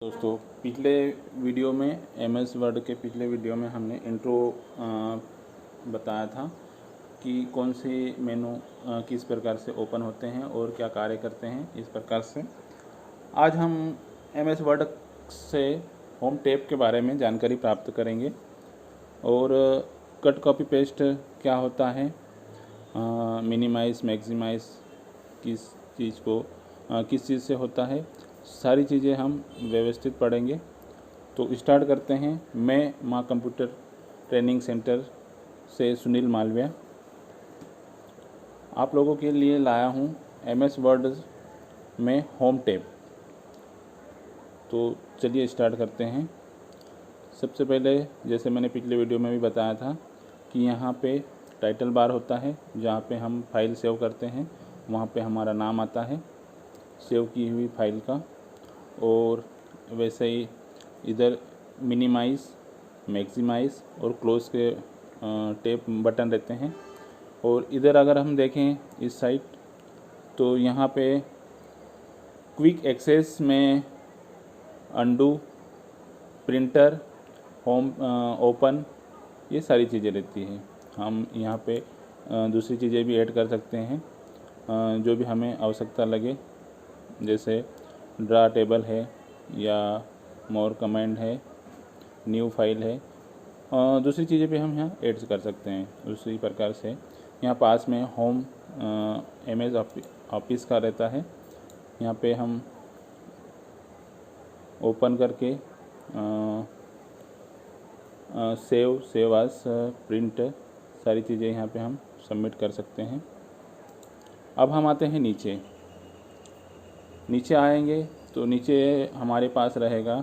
दोस्तों, पिछले वीडियो में एमएस वर्ड के पिछले वीडियो में हमने इंट्रो बताया था कि कौन से मेनू किस प्रकार से ओपन होते हैं और क्या कार्य करते हैं। इस प्रकार से आज हम एमएस वर्ड से होम टैब के बारे में जानकारी प्राप्त करेंगे और कट कॉपी पेस्ट क्या होता है, मिनिमाइज मैक्सिमाइज किस चीज़ से होता है, सारी चीज़ें हम व्यवस्थित पढ़ेंगे। तो स्टार्ट करते हैं। मैं माँ कंप्यूटर ट्रेनिंग सेंटर से सुनील मालविया आप लोगों के लिए लाया हूँ एमएस वर्ड में होम टैब। तो चलिए स्टार्ट करते हैं। सबसे पहले जैसे मैंने पिछले वीडियो में भी बताया था कि यहाँ पे टाइटल बार होता है, जहाँ पे हम फाइल सेव करते हैं, वहाँ पे हमारा नाम आता है सेव की हुई फाइल का। और वैसे ही इधर मिनिमाइज़, मैक्सिमाइज़ और क्लोज़ के टैब बटन रहते हैं। और इधर अगर हम देखें इस साइड तो यहाँ पे क्विक एक्सेस में अंडू, प्रिंटर, होम, ओपन, ये सारी चीज़ें रहती हैं। हम यहाँ पे दूसरी चीज़ें भी ऐड कर सकते हैं जो भी हमें आवश्यकता लगे, जैसे ड्रा टेबल है या मोर कमेंड है, न्यू फाइल है, दूसरी चीज़ें भी हम यहाँ ऐड कर सकते हैं। उसी प्रकार से यहाँ पास में होम एमएस ऑफिस का रहता है। यहाँ पे हम ओपन करके सेव एज, प्रिंट, सारी चीज़ें यहाँ पे हम सबमिट कर सकते हैं। अब हम आते हैं नीचे आएंगे तो नीचे हमारे पास रहेगा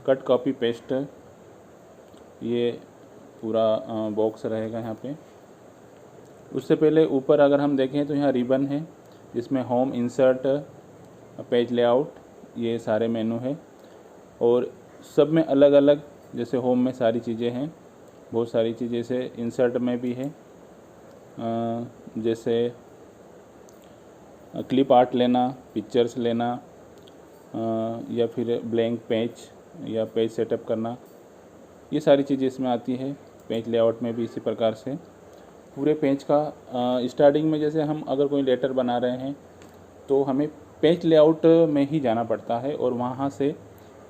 कट कॉपी पेस्ट, ये पूरा बॉक्स रहेगा यहाँ पे। उससे पहले ऊपर अगर हम देखें तो यहाँ रिबन है जिसमें होम, इंसर्ट, पेज लेआउट, ये सारे मेनू है। और सब में अलग अलग, जैसे होम में सारी चीज़ें हैं, बहुत सारी चीज़ें, जैसे इंसर्ट में भी है, जैसे क्लिप आर्ट लेना, पिक्चर्स लेना, या फिर ब्लैंक पेज या पेज सेटअप करना, ये सारी चीज़ें इसमें आती है। पेज लेआउट में भी इसी प्रकार से पूरे पेज का स्टार्टिंग में जैसे हम अगर कोई लेटर बना रहे हैं तो हमें पेज लेआउट में ही जाना पड़ता है और वहाँ से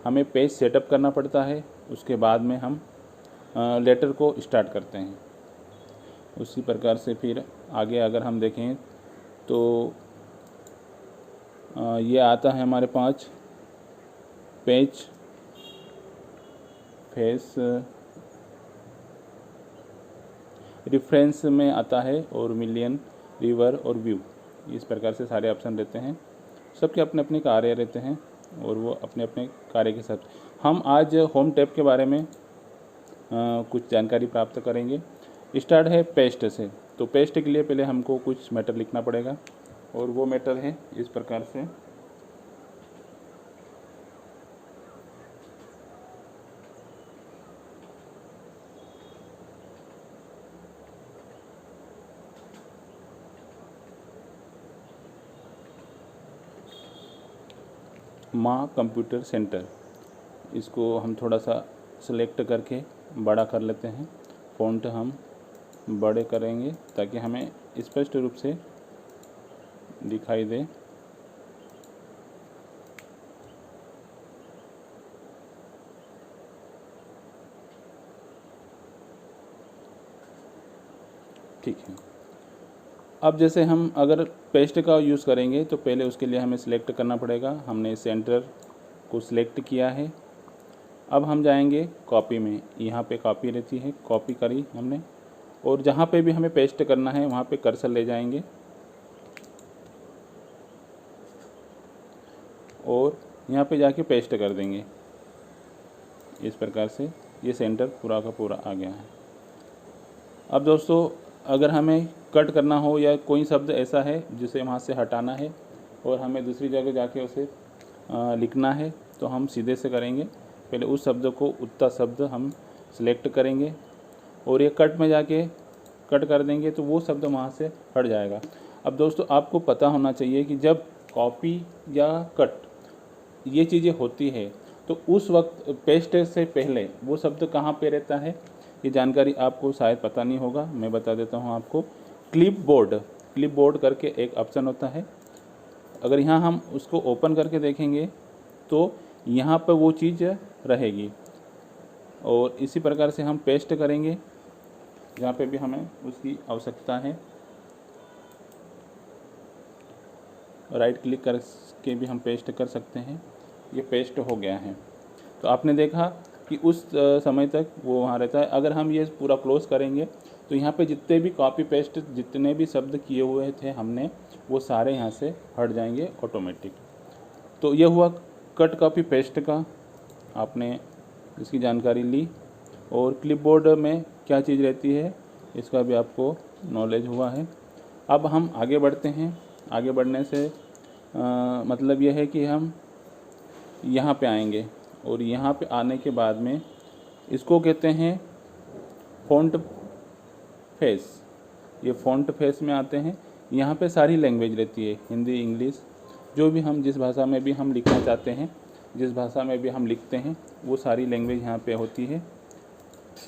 हमें पेज सेटअप करना पड़ता है। उसके बाद में हम लेटर को स्टार्ट करते हैं। उसी प्रकार से फिर आगे अगर हम देखें तो ये आता है हमारे पास पेज, फेस, रेफरेंस में आता है, और मिलियन, रिवर और व्यू, इस प्रकार से सारे ऑप्शन रहते हैं। सबके अपने अपने कार्य रहते हैं और वो अपने अपने कार्य के साथ हम आज होम टैब के बारे में कुछ जानकारी प्राप्त करेंगे। स्टार्ट है पेस्ट से। तो पेस्ट के लिए पहले हमको कुछ मैटर लिखना पड़ेगा और वो मैटर है इस प्रकार से। माँ कंप्यूटर सेंटर, इसको हम थोड़ा सा सेलेक्ट करके बड़ा कर लेते हैं। फ़ॉन्ट हम बड़े करेंगे ताकि हमें स्पष्ट रूप से दिखाई दे। ठीक है। अब जैसे हम अगर पेस्ट का यूज़ करेंगे तो पहले उसके लिए हमें सिलेक्ट करना पड़ेगा। हमने सेंटर को सिलेक्ट किया है। अब हम जाएंगे कॉपी में। यहाँ पे कॉपी रहती है, कॉपी करी हमने, और जहाँ पे भी हमें पेस्ट करना है वहाँ पे कर्सर ले जाएंगे और यहाँ पे जाके पेस्ट कर देंगे। इस प्रकार से ये सेंटर पूरा का पूरा आ गया है। अब दोस्तों, अगर हमें कट करना हो या कोई शब्द ऐसा है जिसे वहाँ से हटाना है और हमें दूसरी जगह जाके उसे लिखना है तो हम सीधे से करेंगे। पहले उस शब्द को, उतना शब्द हम सिलेक्ट करेंगे और ये कट में जाके कट कर देंगे तो वो शब्द वहाँ से हट जाएगा। अब दोस्तों, आपको पता होना चाहिए कि जब कॉपी या कट ये चीज़ें होती है, तो उस वक्त पेस्ट से पहले वो शब्द कहाँ पे रहता है, ये जानकारी आपको शायद पता नहीं होगा, मैं बता देता हूँ आपको। क्लिपबोर्ड करके एक ऑप्शन होता है, अगर यहाँ हम उसको ओपन करके देखेंगे तो यहाँ पर वो चीज़ रहेगी, और इसी प्रकार से हम पेस्ट करेंगे जहाँ पे भी हमें उसकी आवश्यकता है। राइट क्लिक करके भी हम पेस्ट कर सकते हैं। ये पेस्ट हो गया है। तो आपने देखा कि उस समय तक वो वहाँ रहता है। अगर हम ये पूरा क्लोज करेंगे तो यहाँ पे जितने भी कॉपी पेस्ट जितने भी शब्द किए हुए थे हमने, वो सारे यहाँ से हट जाएंगे ऑटोमेटिक। तो ये हुआ कट कॉपी पेस्ट का, आपने इसकी जानकारी ली। और क्लिपबोर्ड में क्या चीज़ रहती है इसका भी आपको नॉलेज हुआ है। अब हम आगे बढ़ते हैं। आगे बढ़ने से मतलब यह है कि हम यहाँ पे आएंगे, और यहाँ पे आने के बाद में इसको कहते हैं फ़ॉन्ट फेस। ये फ़ॉन्ट फेस में आते हैं। यहाँ पे सारी लैंग्वेज रहती है, हिंदी, इंग्लिश, जो भी हम जिस भाषा में भी हम लिखना चाहते हैं, जिस भाषा में भी हम लिखते हैं, वो सारी लैंग्वेज यहाँ पे होती है।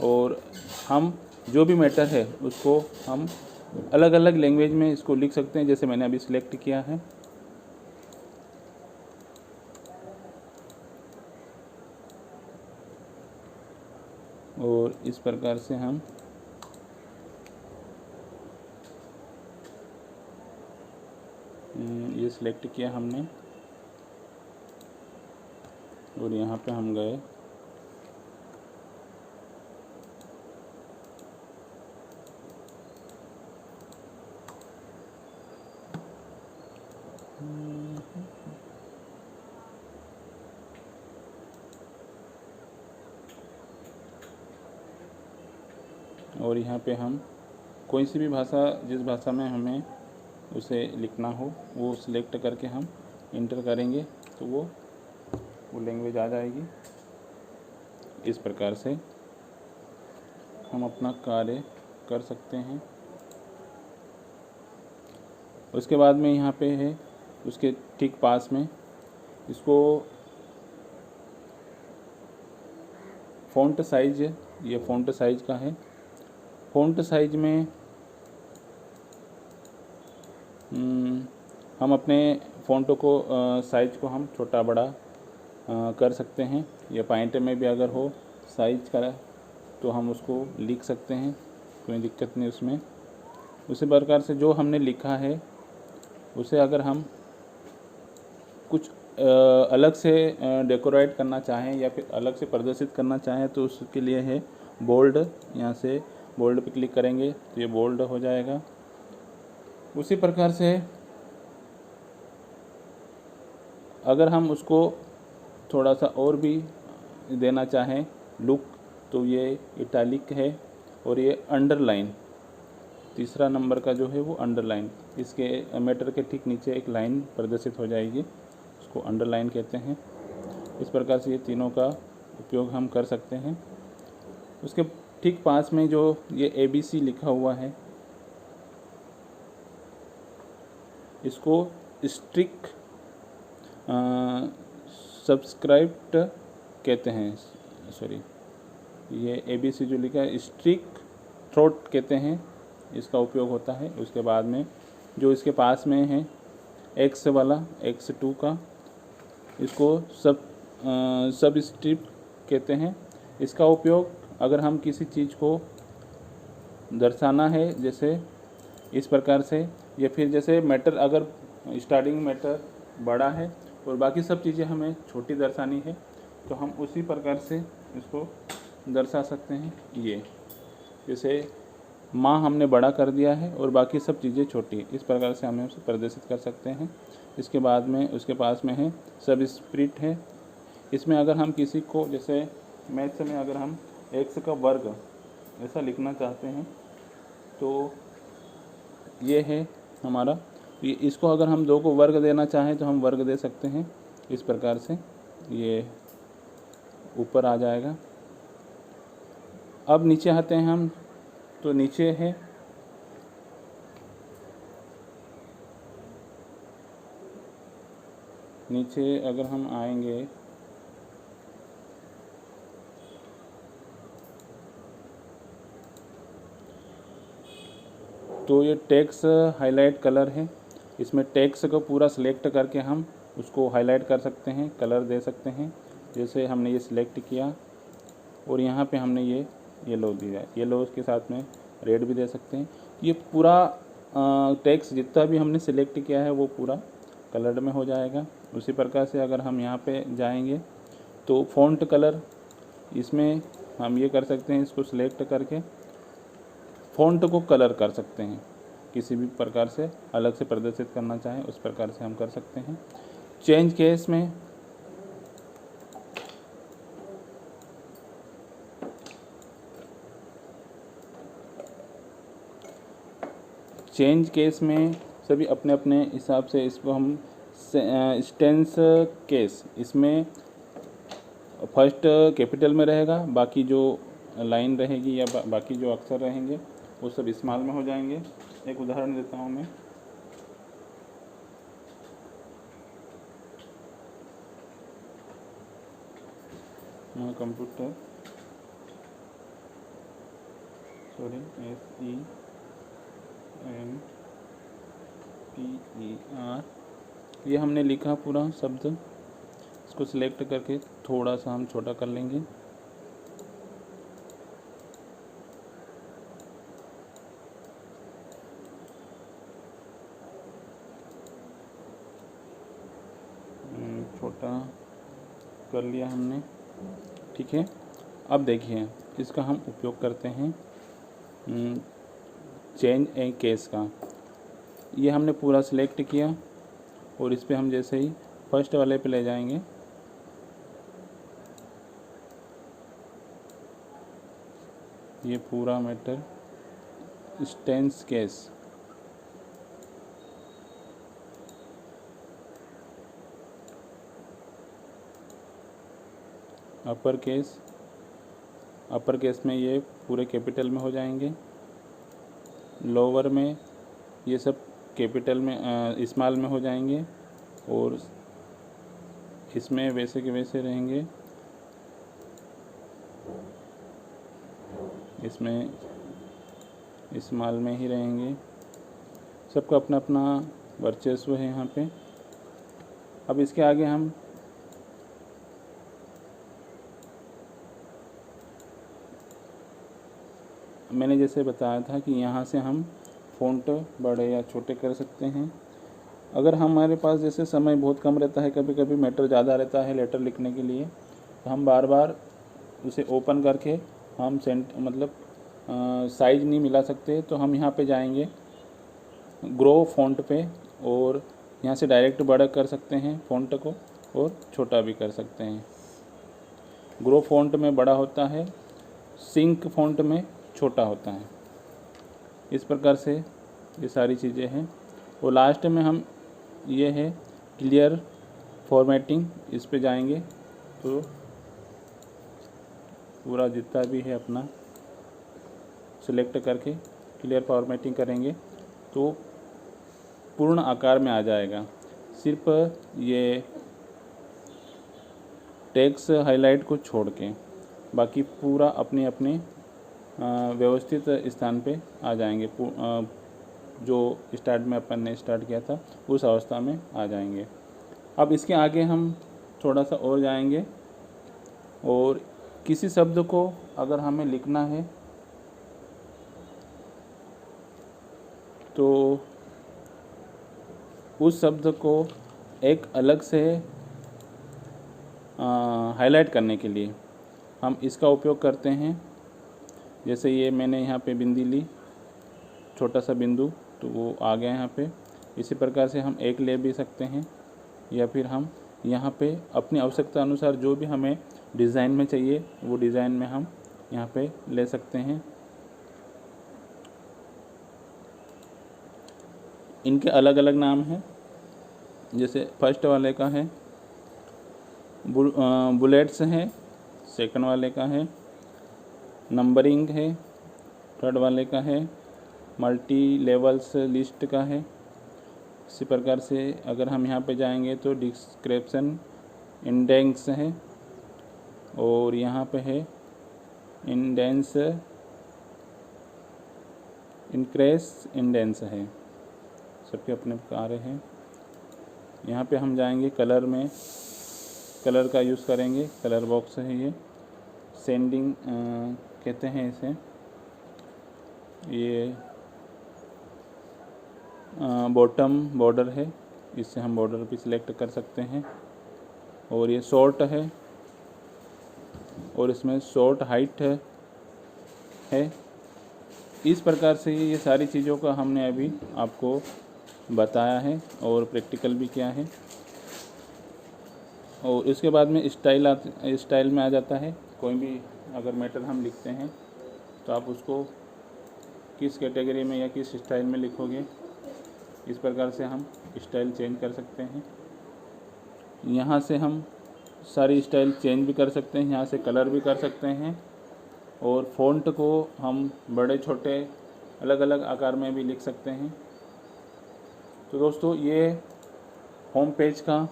और हम जो भी मैटर है उसको हम अलग अलग लैंग्वेज में इसको लिख सकते हैं, जैसे मैंने अभी सिलेक्ट किया है। और इस प्रकार से हम ये सिलेक्ट किया हमने, और यहाँ पे हम गए। और यहाँ पे हम कोई सी भी भाषा, जिस भाषा में हमें उसे लिखना हो वो सिलेक्ट करके हम इंटर करेंगे तो वो लैंग्वेज आ जाएगी। इस प्रकार से हम अपना कार्य कर सकते हैं। उसके बाद में यहाँ पे है, उसके ठीक पास में इसको फ़ॉन्ट साइज, ये फ़ॉन्ट साइज का है। फ़ॉन्ट साइज में हम अपने फ़ॉन्टों को साइज को हम छोटा बड़ा कर सकते हैं, या पॉइंट में भी अगर हो साइज का तो हम उसको लिख सकते हैं, कोई दिक्कत नहीं उसमें। उसी प्रकार से जो हमने लिखा है उसे अगर हम कुछ अलग से डेकोरेट करना चाहें या फिर अलग से प्रदर्शित करना चाहें तो उसके लिए है बोल्ड। यहाँ से बोल्ड पे क्लिक करेंगे तो ये बोल्ड हो जाएगा। उसी प्रकार से अगर हम उसको थोड़ा सा और भी देना चाहें लुक, तो ये इटैलिक है, और ये अंडरलाइन, तीसरा नंबर का जो है वो अंडरलाइन, इसके मैटर के ठीक नीचे एक लाइन प्रदर्शित हो जाएगी, उसको अंडरलाइन कहते हैं। इस प्रकार से ये तीनों का उपयोग हम कर सकते हैं। उसके ठीक पास में जो ये ABC लिखा हुआ है, इसको स्ट्रिक सब्सक्राइब्ड कहते हैं, सॉरी, ये ABC जो लिखा है स्ट्रिक थ्रोट कहते हैं, इसका उपयोग होता है। उसके बाद में जो इसके पास में है X वाला, X2 का, इसको सब स्ट्रिप कहते हैं। इसका उपयोग अगर हम किसी चीज़ को दर्शाना है, जैसे इस प्रकार से, या फिर जैसे मैटर अगर स्टार्टिंग मैटर बड़ा है और बाकी सब चीज़ें हमें छोटी दर्शानी है, तो हम उसी प्रकार से इसको दर्शा सकते हैं। ये जैसे माँ हमने बड़ा कर दिया है और बाकी सब चीज़ें छोटी, इस प्रकार से हमें उसे प्रदर्शित कर सकते हैं। इसके बाद में उसके पास में है सब स्प्रिट है। इसमें अगर हम किसी को, जैसे मैथ्स में अगर हम x का वर्ग ऐसा लिखना चाहते हैं तो ये है हमारा, ये इसको अगर हम 2 को वर्ग देना चाहें तो हम वर्ग दे सकते हैं। इस प्रकार से ये ऊपर आ जाएगा। अब नीचे आते हैं हम, तो नीचे है नीचे अगर हम आएंगे तो ये टेक्स्ट हाईलाइट कलर है। इसमें टेक्स्ट को पूरा सिलेक्ट करके हम उसको हाईलाइट कर सकते हैं, कलर दे सकते हैं। जैसे हमने ये सिलेक्ट किया और यहाँ पे हमने ये येलो दिया, येलो के साथ में रेड भी दे सकते हैं। ये पूरा टेक्स्ट जितना भी हमने सिलेक्ट किया है वो पूरा कलर में हो जाएगा। उसी प्रकार से अगर हम यहाँ पे जाएंगे तो फ़ॉन्ट कलर, इसमें हम ये कर सकते हैं, इसको सिलेक्ट करके फ़ॉन्ट को कलर कर सकते हैं। किसी भी प्रकार से अलग से प्रदर्शित करना चाहें उस प्रकार से हम कर सकते हैं। चेंज केस में सभी अपने अपने हिसाब से इसको हम स्टेंस केस, इसमें फर्स्ट कैपिटल में रहेगा, बाकी जो लाइन रहेगी या बाकी जो अक्षर रहेंगे वो सब स्मॉल में हो जाएंगे। एक उदाहरण देता हूँ मैं। कंप्यूटर SENTER, ये हमने लिखा पूरा शब्द। इसको सिलेक्ट करके थोड़ा सा हम छोटा कर लेंगे। छोटा कर लिया हमने, ठीक है। अब देखिए इसका हम उपयोग करते हैं चेंज ए केस का। ये हमने पूरा सिलेक्ट किया और इस पे हम जैसे ही फर्स्ट वाले पे ले जाएंगे, ये पूरा मैटर स्टेंस केस, अपर केस में ये पूरे कैपिटल में हो जाएंगे। लोअर में ये सब कैपिटल में स्मॉल में हो जाएंगे और इसमें वैसे के वैसे रहेंगे। इसमें स्मॉल में ही रहेंगे। सबका अपना अपना वर्चस्व है यहाँ पे। अब इसके आगे हम मैंने जैसे बताया था कि यहाँ से हम फ़ॉन्ट बड़े या छोटे कर सकते हैं। अगर हमारे पास जैसे समय बहुत कम रहता है, कभी कभी मैटर ज़्यादा रहता है लेटर लिखने के लिए, तो हम बार बार उसे ओपन करके हम साइज नहीं मिला सकते। तो हम यहाँ पे जाएंगे ग्रो फ़ॉन्ट पे और यहाँ से डायरेक्ट बड़ा कर सकते हैं फ़ॉन्ट को और छोटा भी कर सकते हैं। ग्रो फ़ॉन्ट में बड़ा होता है, सिंक फ़ॉन्ट में छोटा होता है। इस प्रकार से ये सारी चीज़ें हैं। और लास्ट में हम ये है क्लियर फॉर्मेटिंग, इस पे जाएंगे तो पूरा जितना भी है अपना सिलेक्ट करके क्लियर फॉर्मेटिंग करेंगे तो पूर्ण आकार में आ जाएगा। सिर्फ ये टेक्स्ट हाईलाइट को छोड़ के बाकी पूरा अपने अपने व्यवस्थित स्थान पे आ जाएंगे। जो स्टार्ट में अपन ने स्टार्ट किया था उस अवस्था में आ जाएंगे। अब इसके आगे हम थोड़ा सा और जाएंगे और किसी शब्द को अगर हमें लिखना है तो उस शब्द को एक अलग से हाईलाइट करने के लिए हम इसका उपयोग करते हैं। जैसे ये मैंने यहाँ पे बिंदी ली, छोटा सा बिंदु, तो वो आ गया यहाँ पे। इसी प्रकार से हम एक ले भी सकते हैं या फिर हम यहाँ पे अपनी आवश्यकता अनुसार जो भी हमें डिज़ाइन में चाहिए वो डिज़ाइन में हम यहाँ पे ले सकते हैं। इनके अलग अलग नाम हैं। जैसे फर्स्ट वाले का है बुलेट्स है, सेकंड वाले का है नंबरिंग है, थर्ड वाले का है मल्टी लेवल्स लिस्ट का है, इसी प्रकार से अगर हम यहाँ पे जाएंगे तो डिस्क्रिप्शन इंडेक्स है और यहाँ पे है इंडेंस इंक्रेस इंडेंस है, सबके अपने कार्य हैं। यहाँ पे हम जाएंगे कलर में, कलर का यूज़ करेंगे, कलर बॉक्स है ये, सेंडिंग कहते हैं इसे, ये बॉटम बॉर्डर है, इससे हम बॉर्डर भी सिलेक्ट कर सकते हैं। और ये शॉर्ट है और इसमें शॉर्ट हाइट है। इस प्रकार से ये सारी चीज़ों का हमने अभी आपको बताया है और प्रैक्टिकल भी किया है। और इसके बाद में स्टाइल में आ जाता है। कोई भी अगर मैटर हम लिखते हैं तो आप उसको किस कैटेगरी में या किस स्टाइल में लिखोगे, इस प्रकार से हम स्टाइल चेंज कर सकते हैं। यहाँ से हम सारी स्टाइल चेंज भी कर सकते हैं, यहाँ से कलर भी कर सकते हैं और फ़ॉन्ट को हम बड़े छोटे अलग अलग आकार में भी लिख सकते हैं। तो दोस्तों ये होम पेज का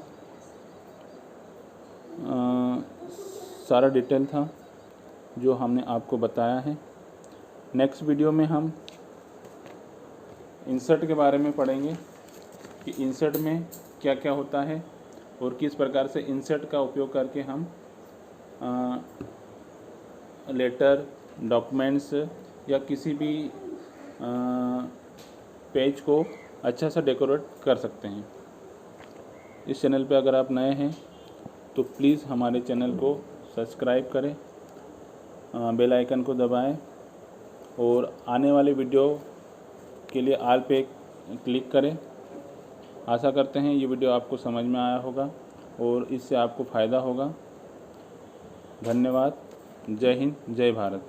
सारा डिटेल था जो हमने आपको बताया है। नेक्स्ट वीडियो में हम इंसर्ट के बारे में पढ़ेंगे कि इंसर्ट में क्या क्या होता है और किस प्रकार से इंसर्ट का उपयोग करके हम लेटर, डॉक्यूमेंट्स या किसी भी पेज को अच्छा सा डेकोरेट कर सकते हैं। इस चैनल पे अगर आप नए हैं तो प्लीज़ हमारे चैनल को सब्सक्राइब करें, बेल आइकन को दबाएं और आने वाले वीडियो के लिए ऑल पे क्लिक करें। आशा करते हैं ये वीडियो आपको समझ में आया होगा और इससे आपको फ़ायदा होगा। धन्यवाद। जय हिंद, जय भारत।